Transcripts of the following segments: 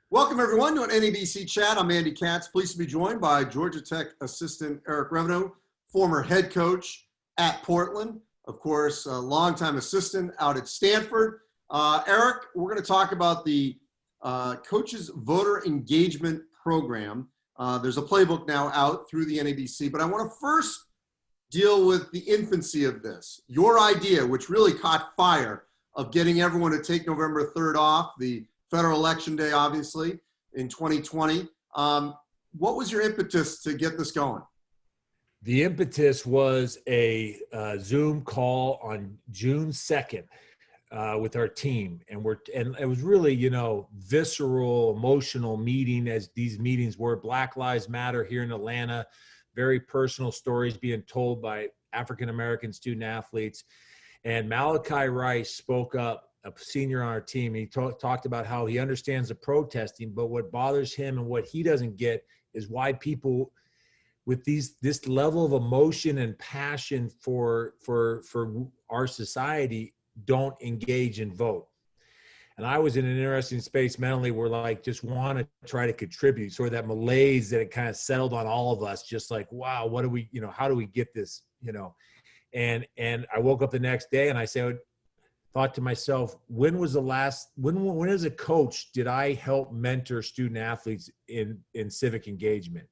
Welcome everyone to an NABC chat. I'm Andy Katz, pleased to be joined by Georgia Tech assistant Eric Reveno, former head coach at Portland, of course, a longtime assistant out at Stanford. Eric, we're going to talk about the Coaches Voter Engagement Program. There's a playbook now out through the NABC, but I want to first deal with the infancy of this. Your idea, which really caught fire, of getting everyone to take November 3rd off, the federal election day, obviously, in 2020. What was your impetus to get this going? The impetus was a Zoom call on June 2nd with our team. And it was really, visceral, emotional meeting, as these meetings were. Black Lives Matter here in Atlanta, very personal stories being told by African-American student athletes. And Malachi Rice spoke up, a senior on our team. He talked about how he understands the protesting, but what bothers him and what he doesn't get is why people with this level of emotion and passion for our society don't engage and vote. And I was in an interesting space mentally where just want to try to contribute, sort of that malaise that it kind of settled on all of us, just like, wow, what do we, how do we get this, And I woke up the next day and I thought to myself, when as a coach did I help mentor student athletes in civic engagement?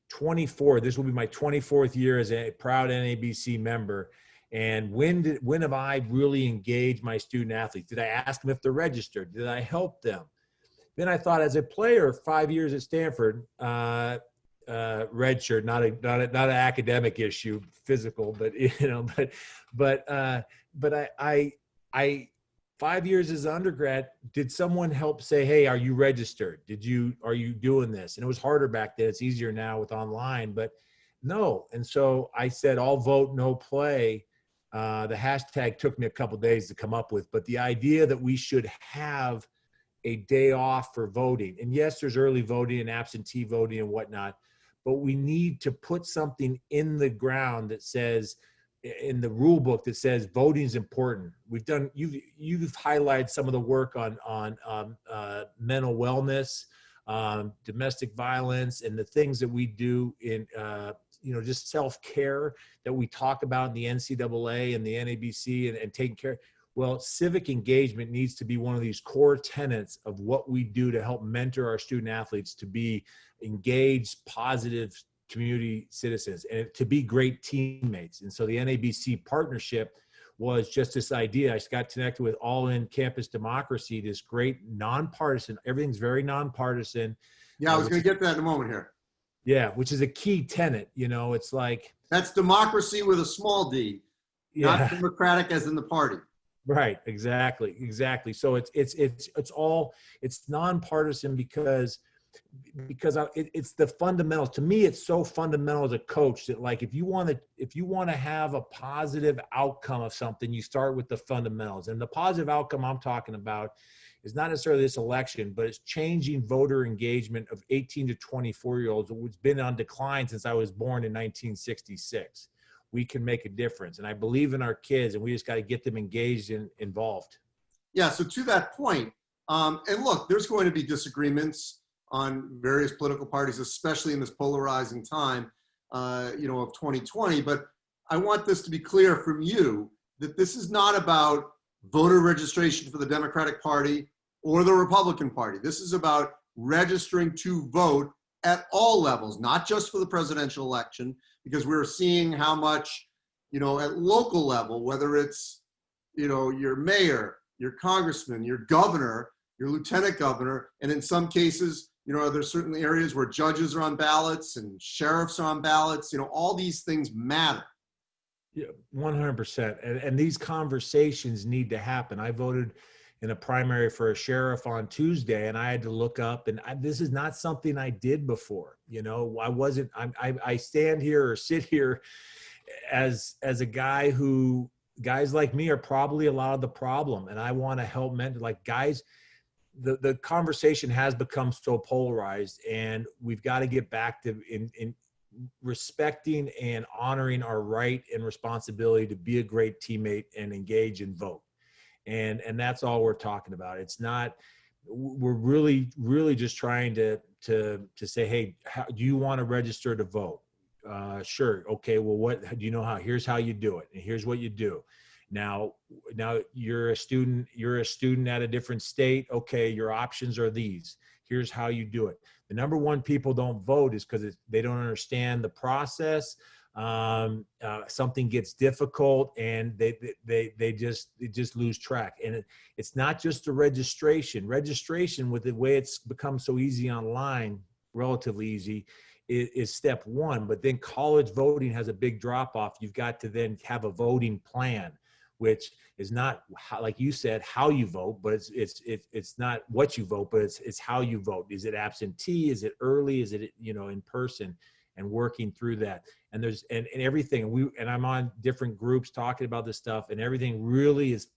24. This will be my 24th year as a proud NABC member. And when have I really engaged my student athletes? Did I ask them if they're registered? Did I help them? Then I thought, as a player, 5 years at Stanford, redshirt, not an academic issue, physical, but I 5 years as an undergrad, did someone help say, hey, are you registered? Are you doing this? And it was harder back then. It's easier now with online, but no. And so I said, all vote, no play. The hashtag took me a couple of days to come up with, but the idea that we should have a day off for voting. And yes, there's early voting and absentee voting and whatnot, but we need to put something in the ground that says, in the rule book, that says voting is important. You've highlighted some of the work on mental wellness, domestic violence, and the things that we do in just self-care that we talk about in the NCAA and the NABC and taking care. Well, civic engagement needs to be one of these core tenets of what we do to help mentor our student athletes to be engaged, positive community citizens and to be great teammates. And so the NABC partnership was just this idea. I got connected with All In Campus Democracy, this great nonpartisan, everything's very nonpartisan. Yeah, I was going to get to that in a moment here. Yeah, which is a key tenet. It's like, that's democracy with a small d, not democratic as in the party. Right. Exactly. So it's nonpartisan because it's the fundamentals. To me, it's so fundamental as a coach that if you want to have a positive outcome of something, you start with the fundamentals. And the positive outcome I'm talking about is not necessarily this election, but it's changing voter engagement of 18 to 24-year-olds, which has been on decline since I was born in 1966. We can make a difference. And I believe in our kids, and we just got to get them engaged and involved. Yeah. So to that point, and look, there's going to be disagreements on various political parties, especially in this polarizing time, of 2020. But I want this to be clear from you that this is not about voter registration for the Democratic Party or the Republican Party. This is about registering to vote at all levels, not just for the presidential election, because we're seeing how much, at local level, whether it's, your mayor, your congressman, your governor, your lieutenant governor, and in some cases, there's certainly areas where judges are on ballots and sheriffs are on ballots. All these things matter. Yeah, 100%. And these conversations need to happen. I voted in a primary for a sheriff on Tuesday, and I had to look up, and this is not something I did before. I stand here or sit here as a guy who, guys like me are probably a lot of the problem. And I want to help mentor, guys, the conversation has become so polarized, and we've got to get back to in respecting and honoring our right and responsibility to be a great teammate and engage and vote. And that's all we're talking about. It's not we're really just trying to say, hey, do you want to register to vote? Sure. Okay. Well, what do you know how? Here's how you do it, and here's what you do. Now you're a student at a different state. Okay, your options are these. Here's how you do it. The number one people don't vote is because they don't understand the process. Something gets difficult and they just lose track. And it's not just the registration with the way it's become so easy online, relatively easy, is step one. But then college voting has a big drop off. You've got to then have a voting plan, which is not how, like you said, how you vote, but it's not what you vote, but it's how you vote. Is it absentee? Is it early? Is it, in person? And working through that. And there's, and everything, and I'm on different groups talking about this stuff, and everything really is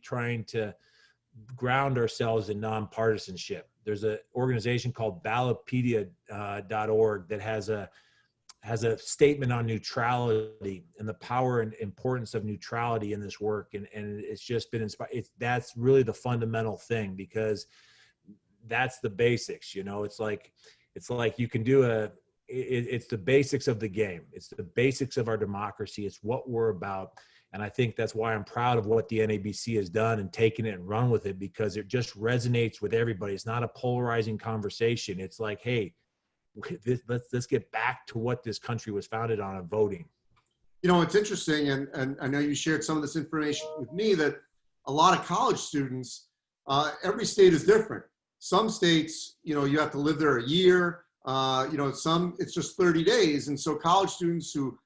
trying to ground ourselves in nonpartisanship. There's an organization called Ballotpedia.org that has a statement on neutrality and the power and importance of neutrality in this work. And it's just been inspired. That's really the fundamental thing, because that's the basics, it's like you can do it's the basics of the game. It's the basics of our democracy. It's what we're about. And I think that's why I'm proud of what the NABC has done and taken it and run with it, because it just resonates with everybody. It's not a polarizing conversation. It's like, hey, let's get back to what this country was founded on, of voting. It's interesting, and I know you shared some of this information with me, that a lot of college students, every state is different. Some states, you have to live there a year. Some it's just 30 days. And so college students who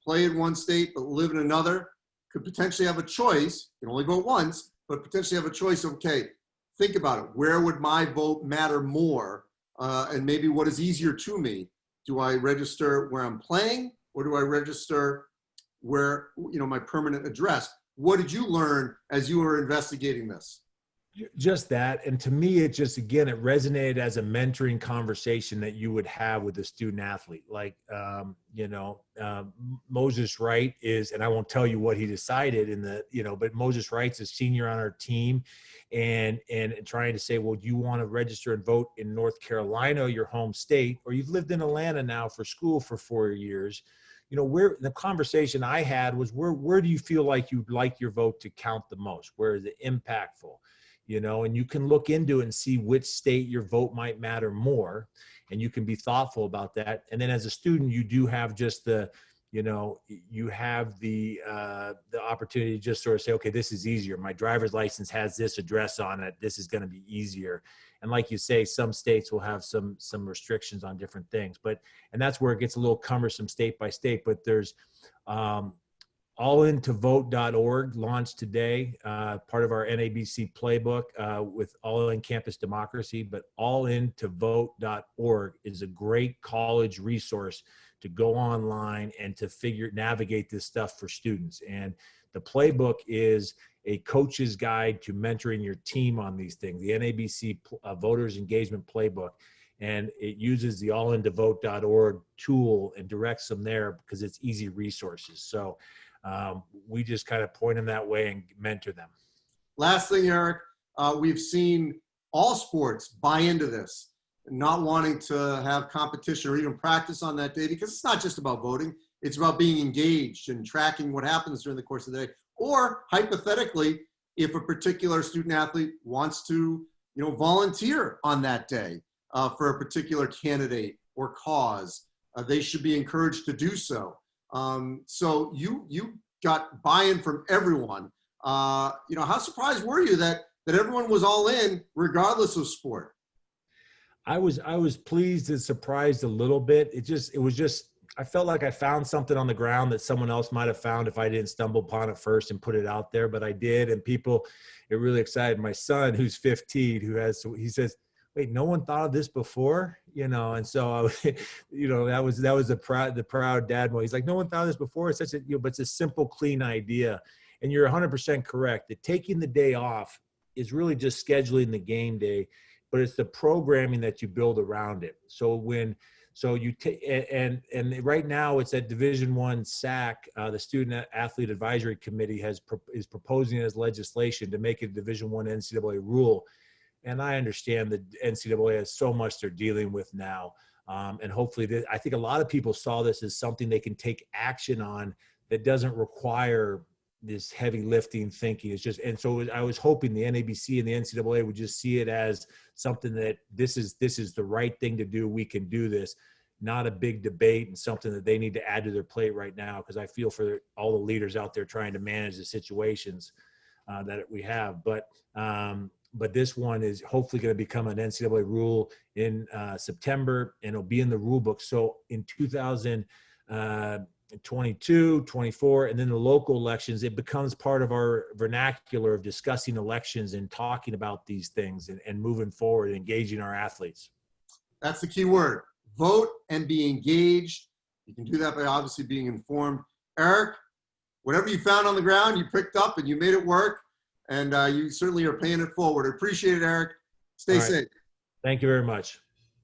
play in one state but live in another could potentially have a choice. You can only vote once, but potentially have a choice of, okay, think about it. Where would my vote matter more? And maybe what is easier to me? Do I register where I'm playing, or do I register where, my permanent address? What did you learn as you were investigating this? Just that. And to me, it just, again, it resonated as a mentoring conversation that you would have with a student athlete. Like, Moses Wright is, and I won't tell you what he decided but Moses Wright's a senior on our team, and trying to say, well, do you want to register and vote in North Carolina, your home state, or you've lived in Atlanta now for school for 4 years? Where the conversation I had was, where do you feel like you'd like your vote to count the most? Where is it impactful? And you can look into it and see which state your vote might matter more, and you can be thoughtful about that. And then as a student, you do have just you have the opportunity to just sort of say, okay, this is easier. My driver's license has this address on it. This is going to be easier. And like you say, some states will have some restrictions on different things, and that's where it gets a little cumbersome state by state. But there's, allintovote.org launched today, part of our NABC playbook with All In Campus Democracy. But allintovote.org is a great college resource to go online and to navigate this stuff for students. And the playbook is a coach's guide to mentoring your team on these things, the NABC Voters Engagement Playbook. And it uses the allintovote.org tool and directs them there because it's easy resources. So we just kind of point them that way and mentor them. Last thing, Eric, we've seen all sports buy into this, not wanting to have competition or even practice on that day, because it's not just about voting. It's about being engaged and tracking what happens during the course of the day. Or hypothetically, if a particular student athlete wants to, volunteer on that day for a particular candidate or cause, they should be encouraged to do so. So you got buy-in from everyone. How surprised were you that everyone was all in regardless of sport? I was pleased and surprised a little bit. I felt like I found something on the ground that someone else might have found if I didn't stumble upon it first and put it out there, but I did. And it really excited my son, who's 15, he says, wait, no one thought of this before, and so I was, that was the proud dad mode. He's like, no one thought of this before. It's such but it's a simple, clean idea. And you're 100% correct that taking the day off is really just scheduling the game day, but it's the programming that you build around it. So you take, and right now it's at Division I SAC, the Student Athlete Advisory Committee is proposing as legislation to make it a Division I NCAA rule And I understand that NCAA has so much they're dealing with now. And hopefully, I think a lot of people saw this as something they can take action on that doesn't require this heavy lifting thinking. It's just, and so I was hoping the NABC and the NCAA would just see it as something that this is the right thing to do. We can do this, not a big debate and something that they need to add to their plate right now. Because I feel for all the leaders out there trying to manage the situations that we have. But this one is hopefully going to become an NCAA rule in September, and it'll be in the rule book. So in 2022, 24, and then the local elections, it becomes part of our vernacular of discussing elections and talking about these things and moving forward, engaging our athletes. That's the key word. Vote and be engaged. You can do that by obviously being informed. Eric, whatever you found on the ground, you picked up and you made it work. And you certainly are paying it forward. I appreciate it, Eric. Stay safe. Thank you very much.